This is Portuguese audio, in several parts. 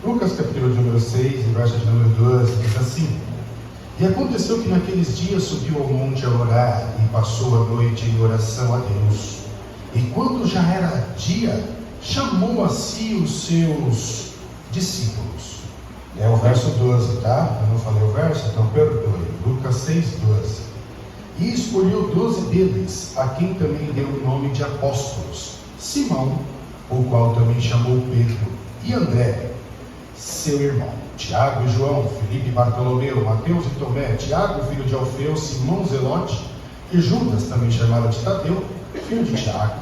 Lucas capítulo de número 6, verso de número 12, diz assim: E aconteceu que naqueles dias subiu ao monte a orar, e passou a noite em oração a Deus. E quando já era dia, chamou a si os seus discípulos. É o verso 12, tá? Eu não falei o verso, então perdoe. Lucas 6, 12. E escolheu 12 deles, a quem também deu o nome de apóstolos: Simão, o qual também chamou Pedro, e André, seu irmão, Tiago e João, Filipe e Bartolomeu, Mateus e Tomé, Tiago, filho de Alfeu, Simão Zelote, e Judas, também chamado de Tadeu, filho de Tiago,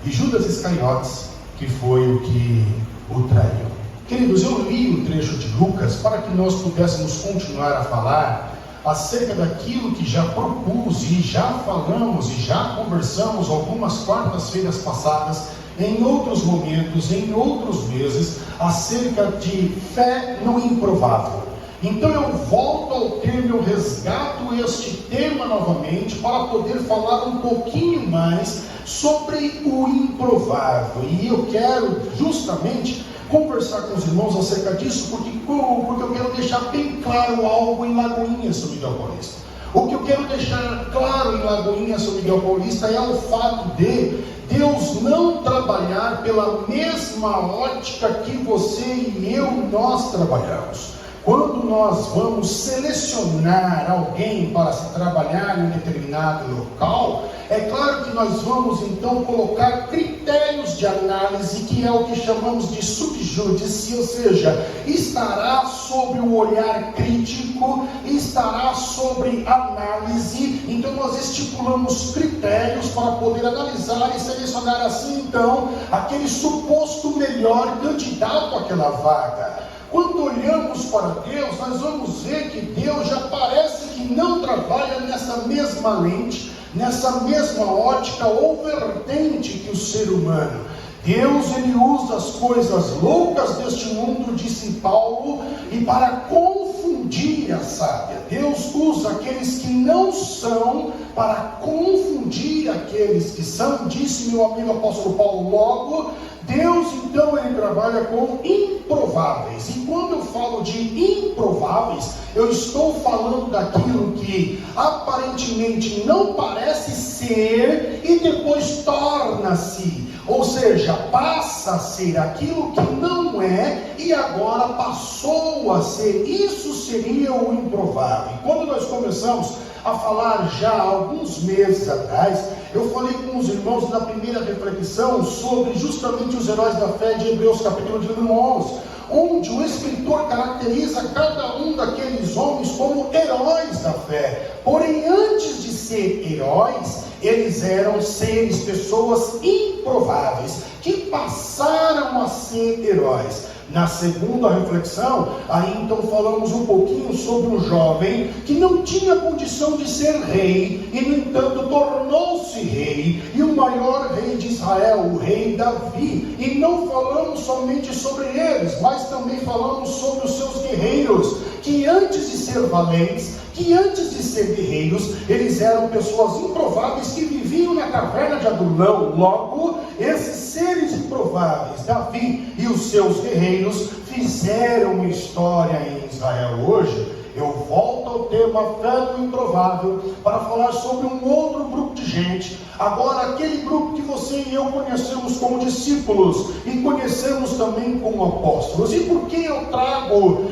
e Judas Iscariotes, que foi o que o traiu. Queridos, eu li o trecho de Lucas para que nós pudéssemos continuar a falar acerca daquilo que já propus e já falamos e já conversamos algumas quartas-feiras passadas, em outros momentos, em outros meses, acerca de fé no improvável. Então eu volto ao tema, eu resgato este tema novamente para poder falar um pouquinho mais sobre o improvável. E eu quero justamente conversar com os irmãos acerca disso, porque eu quero deixar bem claro algo em Lagoinha, São Miguel Paulista. O que eu quero deixar claro em Lagoinha, São Miguel Paulista, é o fato de Deus não trabalhar pela mesma ótica que você e nós trabalhamos. Quando nós vamos selecionar alguém para se trabalhar em um determinado local, é claro que nós vamos então colocar critérios de análise, que é o que chamamos de subjúdice, ou seja, estará sobre o olhar crítico, estará sobre análise. Então nós estipulamos critérios para poder analisar e selecionar assim então aquele suposto melhor candidato àquela vaga. Quando olhamos para Deus, nós vamos ver que Deus já parece que não trabalha nessa mesma lente, nessa mesma ótica ou vertente que o ser humano. Deus, ele usa as coisas loucas deste mundo, disse Paulo, e para confundir a sábia. Deus usa aqueles que não são para confundir aqueles que são, disse meu amigo apóstolo Paulo. Logo, Deus então ele trabalha com improváveis. E quando eu falo de improváveis, eu estou falando daquilo que aparentemente não parece ser e depois torna-se, ou seja, passa a ser aquilo que não é e agora passou a ser. Isso seria o improvável. E quando nós começamos a falar já há alguns meses atrás, eu falei com os irmãos na primeira reflexão sobre justamente os heróis da fé de Hebreus capítulo de número 11, onde o escritor caracteriza cada um daqueles homens como heróis da fé. Porém, antes de ser heróis, eles eram seres, pessoas improváveis, que passaram a ser heróis. Na segunda reflexão, aí então falamos um pouquinho sobre um jovem que não tinha condição de ser rei, e no entanto tornou-se rei, e o maior rei de Israel, o rei Davi. E não falamos somente sobre eles, mas também falamos sobre os seus guerreiros, que antes de ser valentes, que antes de ser guerreiros, eles eram pessoas improváveis que viviam na caverna de Adulão. Logo, esses seres improváveis, Davi e os seus guerreiros, fizeram uma história em Israel. Hoje, eu volto ao tema fé no improvável para falar sobre um outro grupo de gente. Agora, aquele grupo que você e eu conhecemos como discípulos e conhecemos também como apóstolos. E por que eu trago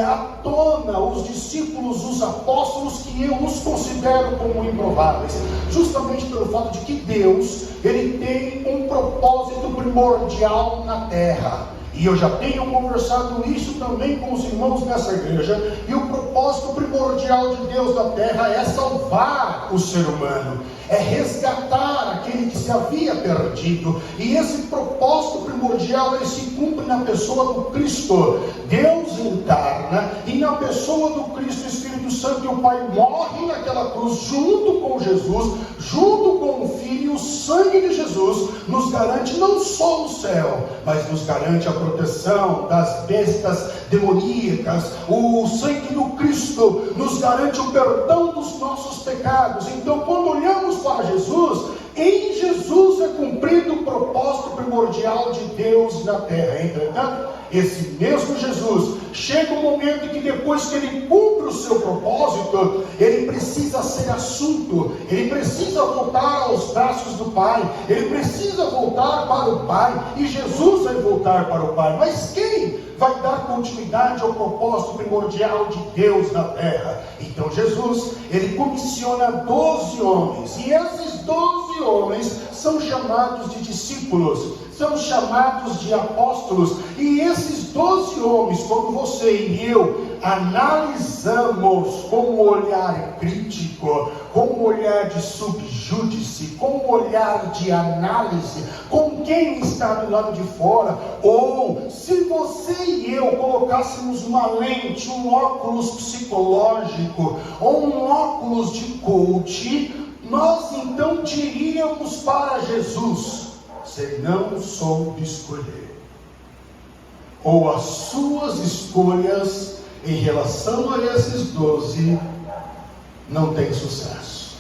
à tona os discípulos, os apóstolos, que eu os considero como improváveis? Justamente pelo fato de que Deus, ele tem um propósito primordial na terra. E eu já tenho conversado isso também com os irmãos nessa igreja. E o propósito primordial de Deus na terra é salvar o ser humano, é resgatar aquele que se havia perdido. E esse propósito primordial, ele se cumpre na pessoa do Cristo. Deus encarna, e na pessoa do Cristo, o Espírito Santo e o Pai morrem naquela cruz junto com Jesus, junto com o Filho. E o sangue de Jesus nos garante não só o céu, mas nos garante a proteção das bestas demoníacas. O sangue do Cristo nos garante o perdão dos nossos pecados. Então, quando olhamos para Jesus, Em Jesus é cumprido o propósito primordial de Deus na terra. Entretanto, esse mesmo Jesus, chega um momento em que depois que ele cumpre o seu propósito, ele precisa ser assunto, ele precisa voltar aos braços do Pai, ele precisa voltar para o Pai, e Jesus vai voltar para o Pai. Mas quem vai dar continuidade ao propósito primordial de Deus na terra? Então Jesus, ele comissiona 12 homens, e esses 12 homens são chamados de discípulos, são chamados de apóstolos. E esses 12 homens, quando você e eu analisamos com um olhar crítico, com um olhar de subjúdice, com um olhar de análise, com quem está do lado de fora, ou se você e eu colocássemos uma lente, um óculos psicológico, ou um óculos de coach, nós então diríamos para Jesus: você não soube escolher, ou as suas escolhas em relação a esses 12 não têm sucesso.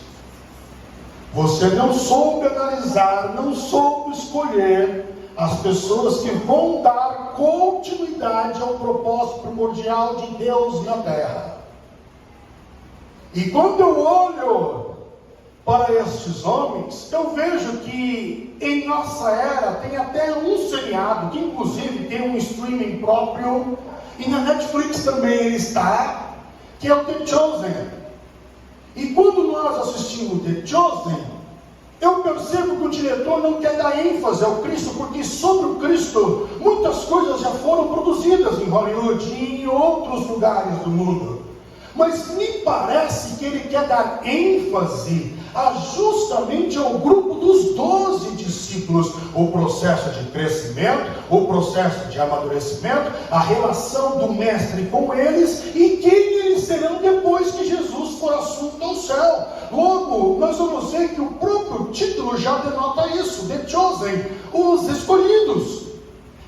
Você não soube analisar, não soube escolher as pessoas que vão dar continuidade ao propósito primordial de Deus na terra. E quando eu olho para estes homens, eu vejo que em nossa era tem até um seriado, que inclusive tem um streaming próprio, e na Netflix também ele está, que é o The Chosen. E quando nós assistimos The Chosen, eu percebo que o diretor não quer dar ênfase ao Cristo, porque sobre o Cristo muitas coisas já foram produzidas em Hollywood e em outros lugares do mundo. Mas me parece que ele quer dar ênfase justamente ao grupo dos 12 discípulos, o processo de crescimento, o processo de amadurecimento, a relação do mestre com eles e quem eles serão depois que Jesus for assunto ao céu. Logo, nós vamos ver que o próprio título já denota isso: The Chosen, os escolhidos.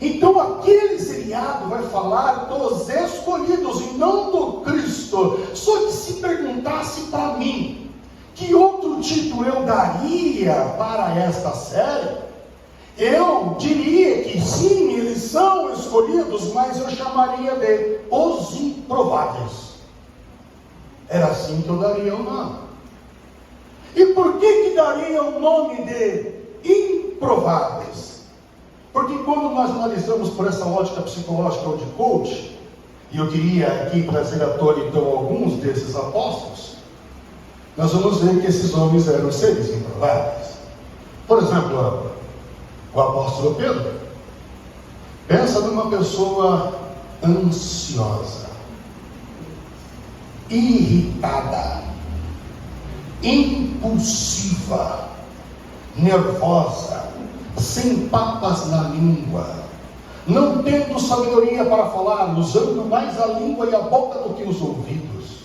Então aquele seriado vai falar dos escolhidos e não do Cristo. Só que se perguntasse para mim que outro título eu daria para esta série, eu diria que sim, eles são escolhidos, mas eu chamaria de Os Improváveis. Era assim que eu daria o nome. E por que daria o nome de Improváveis? Porque quando nós analisamos por essa ótica psicológica ou de coach, e eu queria aqui trazer à tona então alguns desses apóstolos, nós vamos ver que esses homens eram seres improváveis. Por exemplo, o apóstolo Pedro. Pensa numa pessoa ansiosa, irritada, impulsiva, nervosa, sem papas na língua, não tendo sabedoria para falar, usando mais a língua e a boca do que os ouvidos.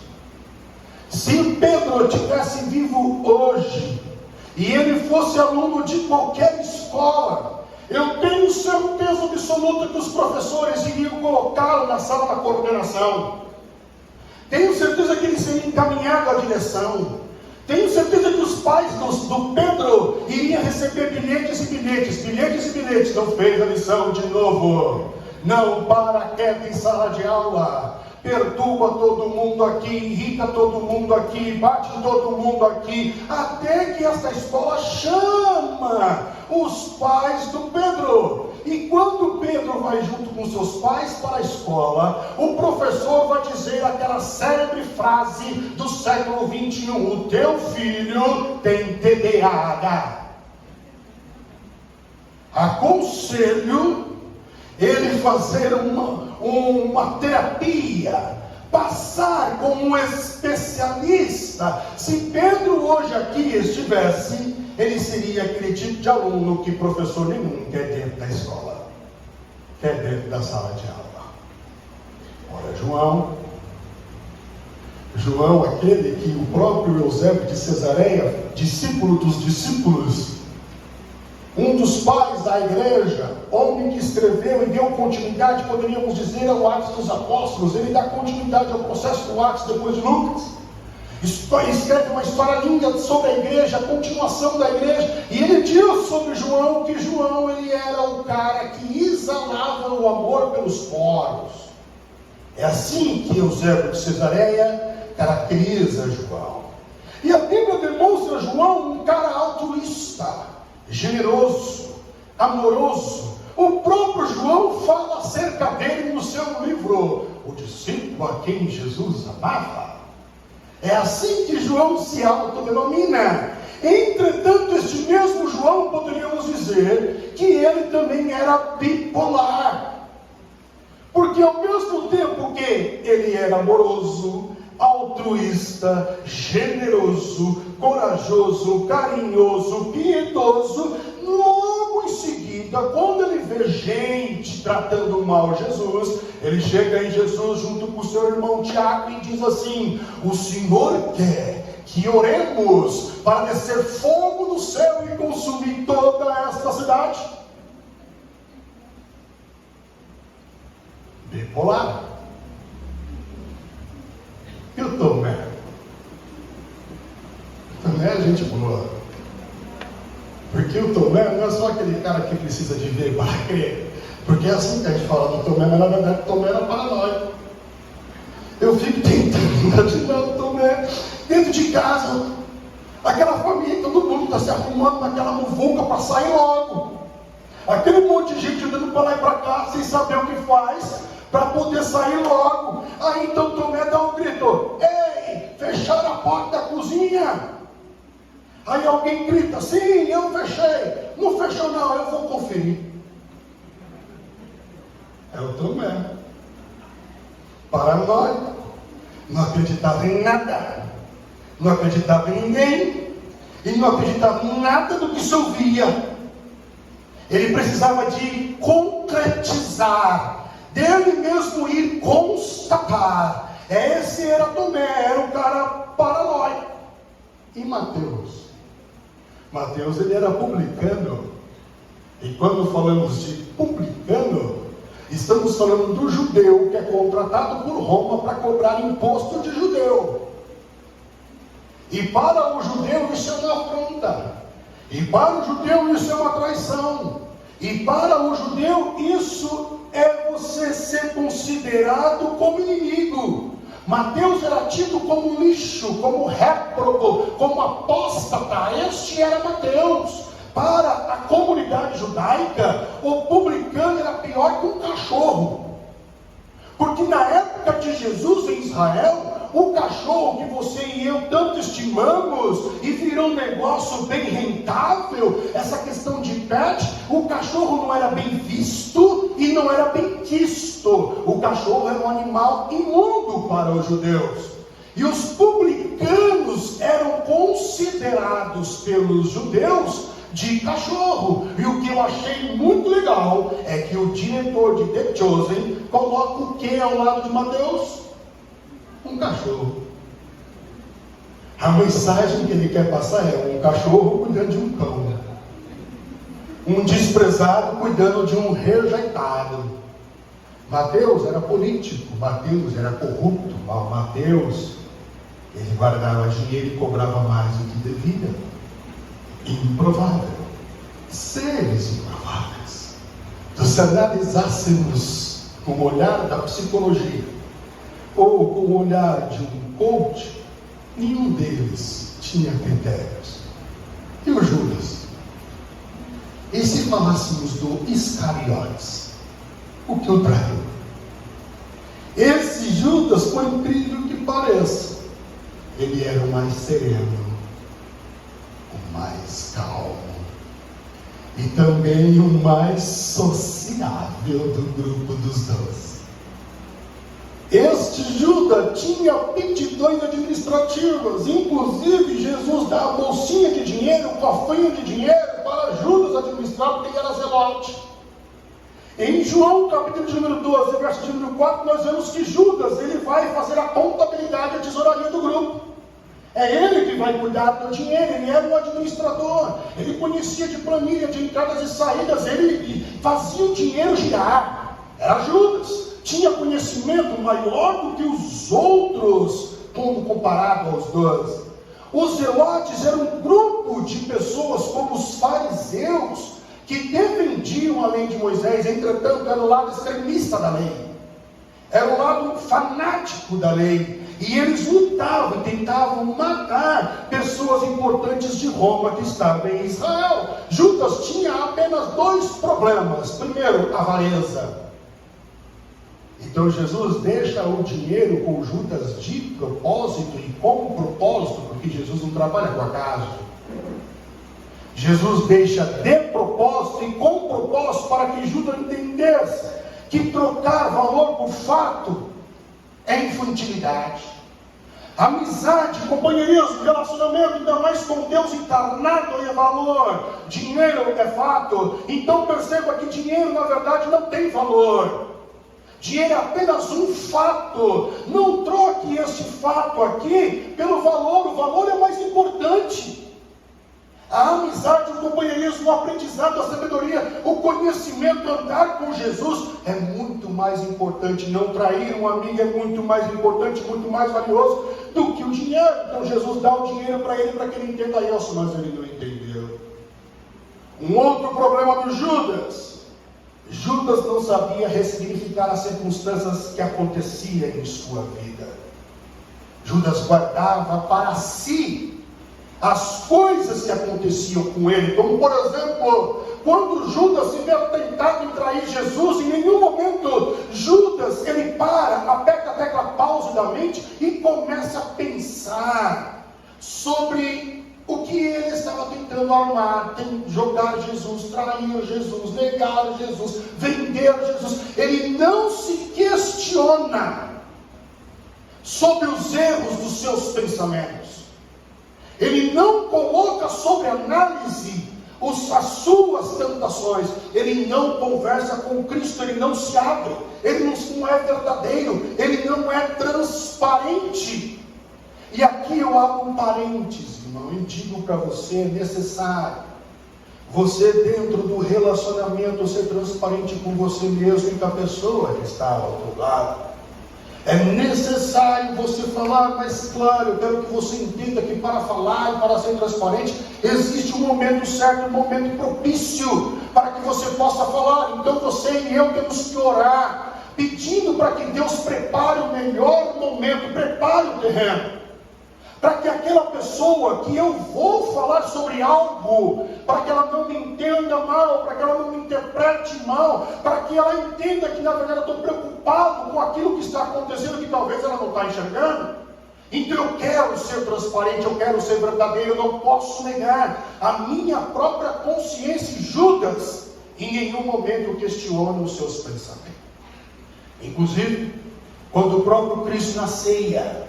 Se Pedro estivesse vivo hoje, e ele fosse aluno de qualquer escola, eu tenho certeza absoluta que os professores iriam colocá-lo na sala da coordenação. Tenho certeza que ele seria encaminhado à direção. Tenho certeza que os pais do Pedro iriam receber bilhetes e bilhetes. Não fez a lição de novo. Não para quieto em sala de aula. Perturba todo mundo aqui, irrita todo mundo aqui, bate todo mundo aqui, até que essa escola chama os pais do Pedro. E quando Pedro vai junto com seus pais para a escola, o professor vai dizer aquela célebre frase do século 21: o teu filho tem TDAH. Aconselho ele fazer uma terapia, passar como um especialista. Se Pedro hoje aqui estivesse, ele seria aquele tipo de aluno que professor nenhum quer dentro da escola, quer dentro da sala de aula. Ora, João, aquele que o próprio Eusébio de Cesareia, discípulo dos discípulos, um dos pais da igreja, homem que escreveu e deu continuidade, poderíamos dizer, ao Atos dos Apóstolos. Ele dá continuidade ao processo do Atos depois de Lucas. escreve uma história linda sobre a igreja, a continuação da igreja, e ele diz sobre João que João ele era o cara que exalava o amor pelos poros. É assim que Eusébio de Cesareia caracteriza João. E a Bíblia demonstra João um cara altruísta, generoso, amoroso. O próprio João fala acerca dele no seu livro, O Discípulo a Quem Jesus Amava. É assim que João se autodenomina. Entretanto, este mesmo João, poderíamos dizer que ele também era bipolar. Porque ao mesmo tempo que ele era amoroso, altruísta, generoso, corajoso, carinhoso, piedoso, logo em seguida, quando ele vê gente tratando mal Jesus, ele chega em Jesus junto com o seu irmão Tiago e diz assim: o Senhor quer que oremos para descer fogo do céu e consumir toda esta cidade? Bipolar. E o Tomé? Tomé é gente boa. Porque o Tomé não é só aquele cara que precisa de ver para crer. Porque é assim que a gente fala do Tomé, mas na verdade o Tomé era paranoico. Eu fico tentando imaginar o Tomé dentro de casa, aquela família, todo mundo está se arrumando naquela muvuca para sair logo. Aquele monte de gente andando para lá e para cá, sem saber o que faz, para poder sair logo. Aí então Tomé dá um grito: ei, fecharam a porta da cozinha. Aí alguém grita: sim, eu fechei. Não fechou não, eu vou conferir. É o Tomé, paranoico, não acreditava em nada, não acreditava em ninguém, e não acreditava em nada do que se ouvia. Ele precisava de concretizar, dele mesmo ir constatar. Esse era Tomé, era um cara paranoico. E Mateus? Mateus, ele era publicano. E quando falamos de publicano, estamos falando do judeu que é contratado por Roma para cobrar imposto de judeu. E para o judeu isso é uma afronta. E para o judeu isso é uma traição. E para o judeu isso é você ser considerado como inimigo. Mateus era tido como lixo, como réprobo, como apóstata. Este era Mateus. Para a comunidade judaica, o publicano era pior que um cachorro. Porque na época de Jesus em Israel, o cachorro que você e eu tanto estimamos e virou um negócio bem rentável, essa questão de pet, o cachorro não era bem visto e não era bem quisto. O cachorro era um animal imundo para os judeus. E os publicanos eram considerados pelos judeus de cachorro. E o que eu achei muito legal é que o diretor de The Chosen coloca o que ao lado de Mateus? Um cachorro. A mensagem que ele quer passar é um cachorro cuidando de um cão, um desprezado cuidando de um rejeitado. Mateus era político, Mateus era corrupto, Mateus ele guardava dinheiro e cobrava mais do que devia. Improvável, seres improváveis. Então, se analisássemos com o olhar da psicologia ou com o olhar de um coach, nenhum deles tinha critérios. E o Judas? E se falássemos do Iscariotes, o que o traiu? Esse Judas, por incrível que pareça, ele era o mais sereno, o mais calmo e também o mais sociável do grupo dos 12. Este Judas tinha aptidões administrativas. Inclusive Jesus dá a bolsinha de dinheiro, o cofrinho de dinheiro para Judas administrar, porque ele era zelote. Em João capítulo de número 12, verso de número 4, nós vemos que Judas ele vai fazer a contabilidade, a tesouraria do grupo. É ele que vai cuidar do dinheiro, ele era um administrador, ele conhecia de planilha, de entradas e saídas, ele fazia o dinheiro girar. Era Judas, tinha conhecimento maior do que os outros quando comparado aos 12. Os zelotes eram um grupo de pessoas como os fariseus, que defendiam a lei de Moisés, entretanto era o lado extremista da lei, era o lado fanático da lei, e eles lutavam e tentavam matar pessoas importantes de Roma que estavam em Israel. Judas tinha apenas 2 problemas. Primeiro, avareza. Então Jesus deixa o dinheiro com Judas de propósito e com propósito, porque Jesus não trabalha com acaso. Jesus deixa de propósito e com propósito para que Judas entendesse que trocar valor por fato é infantilidade. Amizade, companheirismo, relacionamento, ainda mais com Deus encarnado, é valor. Dinheiro é fato. Então perceba que dinheiro na verdade não tem valor. Dinheiro é apenas um fato. Não troque este fato aqui pelo valor. O valor é mais importante. A amizade, o companheirismo, o aprendizado, a sabedoria, o conhecimento, andar com Jesus é muito mais importante. Não trair um amigo é muito mais importante, muito mais valioso do que o dinheiro. Então Jesus dá o dinheiro para ele, para que ele entenda isso, mas ele não entendeu. Um outro problema do Judas: Judas não sabia ressignificar as circunstâncias que aconteciam em sua vida. Judas guardava para si as coisas que aconteciam com ele, como por exemplo, quando Judas se vê tentado em trair Jesus, em nenhum momento Judas, ele aperta a tecla pause da mente e começa a pensar sobre o que ele estava tentando armar, jogar Jesus, trair Jesus, negar Jesus, vender Jesus. Ele não se questiona sobre os erros dos seus pensamentos. Ele não coloca sobre análise as suas tentações. Ele não conversa com Cristo, ele não se abre, ele não é verdadeiro, ele não é transparente. E aqui eu abro um parêntese, irmão, e digo para você: é necessário você, dentro do relacionamento, ser transparente com você mesmo e com a pessoa que está ao outro lado. É necessário você falar, mas claro, eu quero que você entenda que para falar e para ser transparente, existe um momento certo, um momento propício para que você possa falar. Então você e eu temos que orar, pedindo para que Deus prepare o melhor momento, prepare o terreno, para que aquela pessoa que eu vou falar sobre algo, para que ela não me entenda mal, para que ela não me interprete mal, para que ela entenda que na verdade eu estou preocupado com aquilo que está acontecendo, que talvez ela não está enxergando. Então eu quero ser transparente, eu quero ser verdadeiro, eu não posso negar a minha própria consciência. Judas, em nenhum momento questiona os seus pensamentos. Inclusive, quando o próprio Cristo na ceia,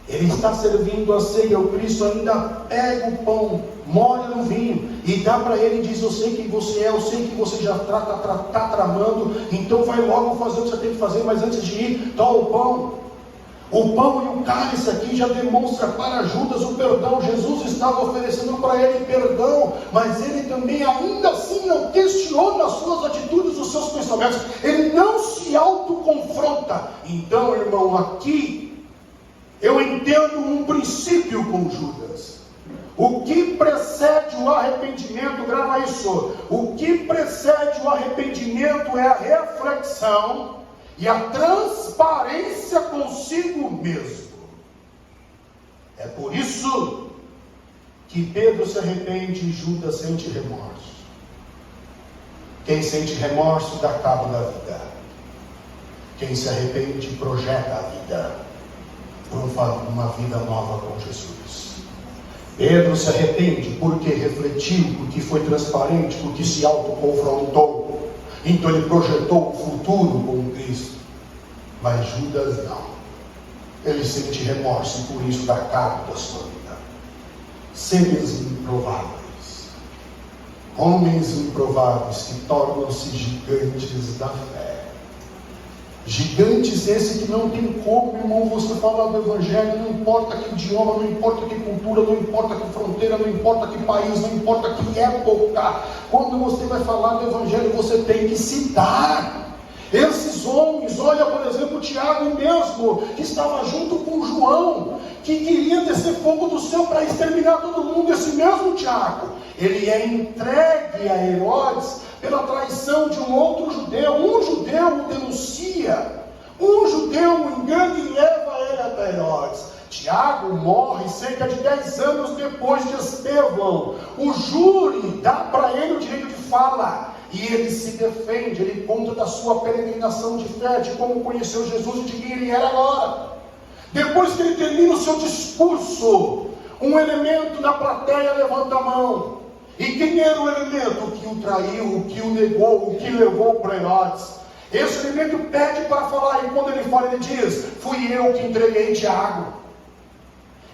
ele está servindo a ceia, o Cristo ainda pega o pão, molha no vinho e dá para ele e diz: eu sei quem você é, eu sei que você já está tramando, então vai logo fazer o que você tem que fazer, mas antes de ir, toma o pão. O pão e o cálice aqui já demonstra para Judas o perdão. Jesus estava oferecendo para ele perdão, mas ele também ainda assim não questiona as suas atitudes, os seus pensamentos, ele não se autoconfronta. Então, irmão, aqui eu entendo um princípio com Judas. O que precede o arrependimento, grava isso, o que precede o arrependimento é a reflexão e a transparência consigo mesmo. É por isso que Pedro se arrepende e Judas sente remorso. Quem sente remorso dá cabo da vida. Quem se arrepende projeta a vida por uma vida nova com Jesus. Pedro se arrepende porque refletiu, porque foi transparente, porque se autoconfrontou. Então ele projetou o futuro com Cristo. Mas Judas não. Ele sente remorso e por isso dá cabo da sua vida. Seres improváveis, homens improváveis que tornam-se gigantes da fé. Gigantes esse que não tem como, irmão, você falar do Evangelho, não importa que idioma, não importa que cultura, não importa que fronteira, não importa que país, não importa que época. Quando você vai falar do Evangelho, você tem que citar esses homens. Olha, por exemplo, Tiago mesmo, que estava junto com João, que queria descer fogo do céu para exterminar todo mundo. Esse mesmo Tiago, ele é entregue a Herodes pela traição de um outro judeu. Um judeu o denuncia, um judeu o engana e leva ele até Herodes. Tiago morre cerca de 10 anos depois de Estevão. O júri dá para ele o direito de fala, e ele se defende, ele conta da sua peregrinação de fé, de como conheceu Jesus e de quem ele era agora. Depois que ele termina o seu discurso, um elemento na plateia levanta a mão. E quem era o elemento? O que o traiu, o que o negou, o que levou para Herodes. Esse elemento pede para falar, e quando ele fala, ele diz: fui eu que entreguei Tiago.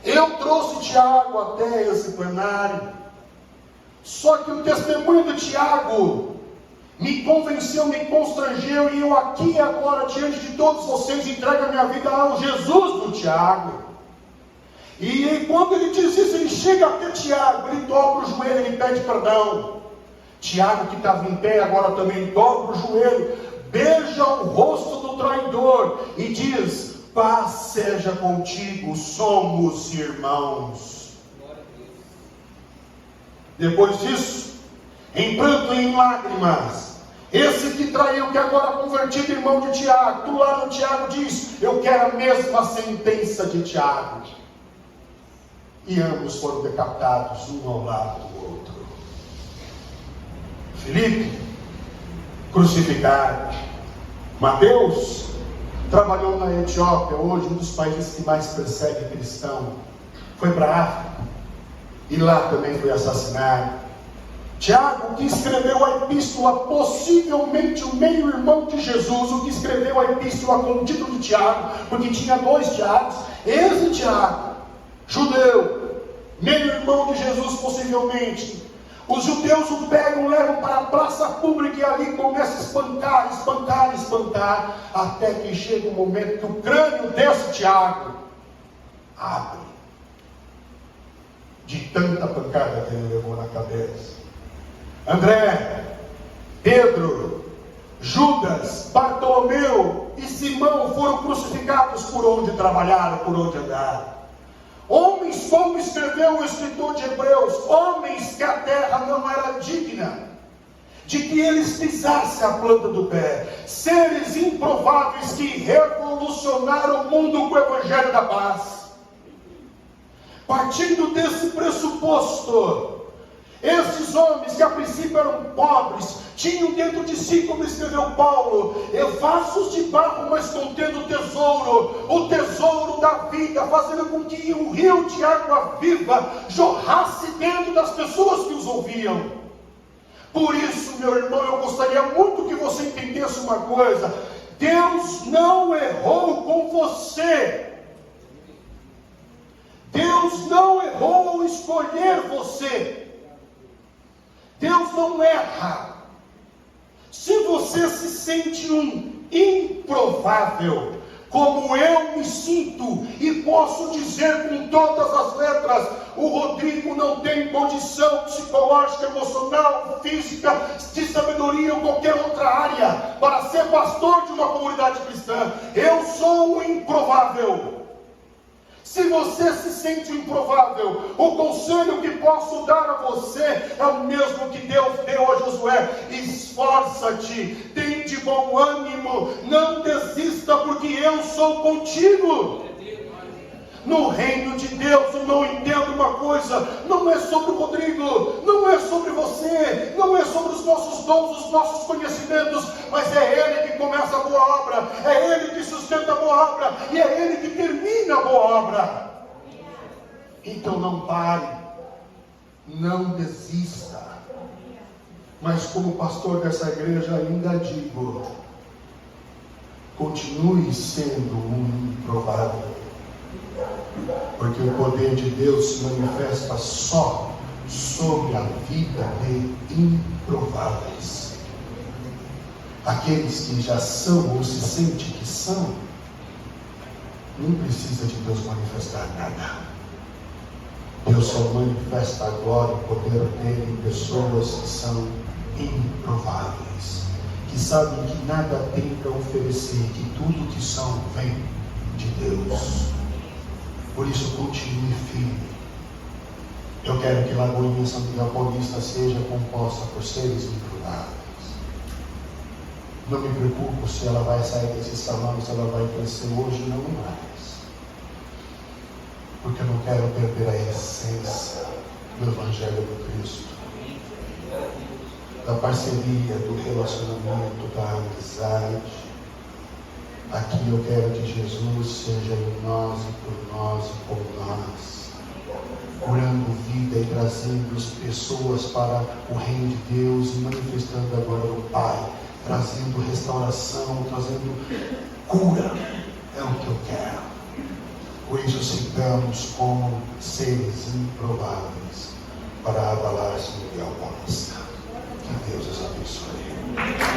Eu trouxe Tiago até esse plenário. Só que o testemunho de Tiago me convenceu, me constrangeu, e eu aqui agora, diante de todos vocês, entrego a minha vida ao Jesus do Tiago. E quando ele diz isso, ele chega até Tiago, ele dobra o joelho, ele pede perdão. Tiago, que estava em pé, agora também dobra o joelho, beija o rosto do traidor e diz: paz seja contigo, somos irmãos. Depois disso, em pranto e em lágrimas, esse que traiu, que agora convertido irmão de Tiago, do lado de Tiago diz: eu quero a mesma sentença de Tiago. E ambos foram decapitados, um ao lado do outro. Filipe, crucificado. Mateus trabalhou na Etiópia, hoje um dos países que mais persegue cristão. Foi para a África, e lá também foi assassinado. Tiago, que escreveu a epístola, possivelmente o meio-irmão de Jesus, o que escreveu a epístola com o título de Tiago, porque tinha 2 Tiagos. Esse Tiago, judeu, meio-irmão de Jesus possivelmente, os judeus o pegam, levam para a praça pública e ali começa a espancar, espancar, espancar, até que chega um momento que o crânio desse Tiago abre, de tanta pancada que ele levou na cabeça. André, Pedro, Judas, Bartolomeu e Simão foram crucificados por onde trabalharam, por onde andaram. Homens, como escreveu o escritor de Hebreus, homens que a terra não era digna de que eles pisassem a planta do pé, seres improváveis que revolucionaram o mundo com o evangelho da paz. Partindo desse pressuposto, esses homens que a princípio eram pobres, tinham dentro de si, como escreveu Paulo, vasos de barro, mas contendo tesouro, o tesouro da vida, fazendo com que um rio de água viva jorrasse dentro das pessoas que os ouviam. Por isso, meu irmão, eu gostaria muito que você entendesse uma coisa: Deus não errou com você. Deus não errou ao escolher você. Deus não erra. Se você se sente um improvável, como eu me sinto, e posso dizer com todas as letras, o Rodrigo não tem condição psicológica, emocional, física, de sabedoria ou qualquer outra área para ser pastor de uma comunidade cristã. Eu sou um improvável. Se você se sente improvável, o conselho que posso dar a você é o mesmo que Deus deu a Josué: esforça-te, tem de bom ânimo, não desista, porque eu sou contigo. No reino de Deus, eu não entendo uma coisa: não é sobre o Rodrigo, não é sobre você, não é sobre os nossos dons, os nossos conhecimentos, mas é Ele que começa a boa obra, é Ele que sustenta a boa obra, e é Ele que termina a boa obra. Então não pare, não desista. Mas como pastor dessa igreja ainda digo: continue sendo um improvável. Porque o poder de Deus se manifesta só sobre a vida de improváveis. Aqueles que já são ou se sentem que são, não precisa de Deus manifestar nada. Deus só manifesta a glória e o poder dele em pessoas que são improváveis, que sabem que nada tem para oferecer, que tudo que são vem de Deus. Por isso, continue firme. Eu quero que Lagoinha São Miguel Paulista seja composta por seres improváveis. Não me preocupo se ela vai sair desse salão, se ela vai crescer hoje, não mais. Porque eu não quero perder a essência do Evangelho do Cristo, da parceria, do relacionamento, da amizade. Aqui eu quero que Jesus seja em nós e por nós e por nós, curando vida e trazendo as pessoas para o reino de Deus e manifestando agora o Pai, trazendo restauração, trazendo cura. É o que eu quero. Por isso sigamos como seres improváveis para abalar São Miguel Paulista. Que Deus os abençoe.